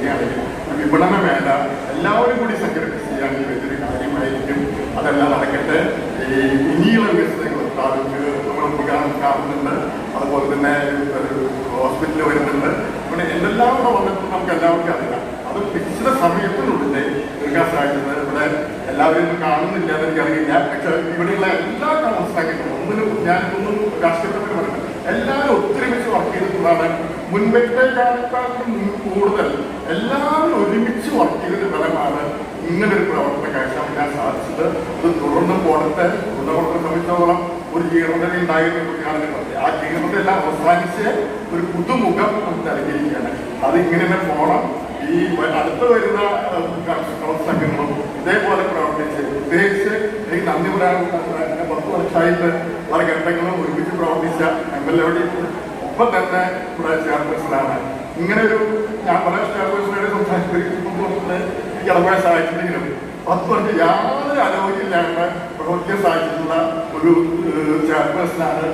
വരികയാണെങ്കിൽ വിപണന വേല എല്ലാവരും കൂടി സംഘടിപ്പിച്ച് ചെയ്യാൻ വലിയൊരു കാര്യമായിരിക്കും. അതെല്ലാം നടക്കട്ടെ. ഇനിയുള്ള വികസനങ്ങൾ നമ്മൾ കാണുന്നുണ്ട്. അതുപോലെ തന്നെ ഹോസ്പിറ്റലിൽ വരുന്നുണ്ട്. പിന്നെ എന്തെല്ലാം കൂടെ വന്നിട്ട് നമുക്ക് എല്ലാവർക്കും അറിയാം. അത് നിശ്ചിത സമയത്തിനുള്ളിൽ തീർക്കാൻ സാധിക്കുന്നത് ഇവിടെ എല്ലാവരും കാണുന്നില്ല എന്നെനിക്കറിയില്ല. പക്ഷെ ഇവിടെയുള്ള എല്ലാ കൗൺസിലർക്കും ഒന്നിനും ഞാനൊന്നും രാഷ്ട്രീയത്തിൽ പറയുന്നത് എല്ലാവരും ഒത്തൊരുമിച്ച് വർക്ക് ചെയ്തിട്ടുള്ളതാണ്. മുൻപത്തെ കാലത്താലും കൂടുതൽ എല്ലാവരും ഒരുമിച്ച് വർക്ക് ചെയ്തതിന്റെ ഫലമാണ് ഇങ്ങനൊരു പ്രവർത്തനം കാഴ്ചവെക്കാൻ സാധിച്ചത്. ഇത് തുടർന്ന് പോടത്തെ തുടർന്ന് സംബന്ധിച്ചോളം ഒരു ജീർണത ഉണ്ടായിരുന്നു കാണുന്നത്. ആ ജീർണത എല്ലാം അവസാനിച്ച് ഒരു പുതുമുഖം നമുക്ക് നൽകിയിരിക്കുകയാണ്. അത് ഇങ്ങനെ തന്നെ പോകണം. ഈ അടുത്ത് വരുന്ന സംഘങ്ങളും ഇതേപോലെ പ്രവർത്തിച്ച് പ്രത്യേകിച്ച് എനിക്ക് നന്ദി പറയാൻ 10 വർഷമായിട്ട് പല ഘട്ടങ്ങളും ഒരുമിച്ച് പ്രവർത്തിച്ച MLA ഒപ്പം തന്നെ ഇവിടെ ചെയർപേഴ്സണാണ്. ഇങ്ങനെ ഒരു ഞാൻ പല ചെയർപേഴ്സണോട് സംസാരിക്കുമ്പോൾ എനിക്ക് ഇടപെടാൻ സാധിച്ചിട്ടുണ്ടെങ്കിലും 10 വർഷം യാതൊരു അലോചനയില്ലാണ്ട് പ്രവർത്തിക്കാൻ സാധിച്ചിട്ടുള്ള ഒരു ചെയർപേഴ്സണാണ്.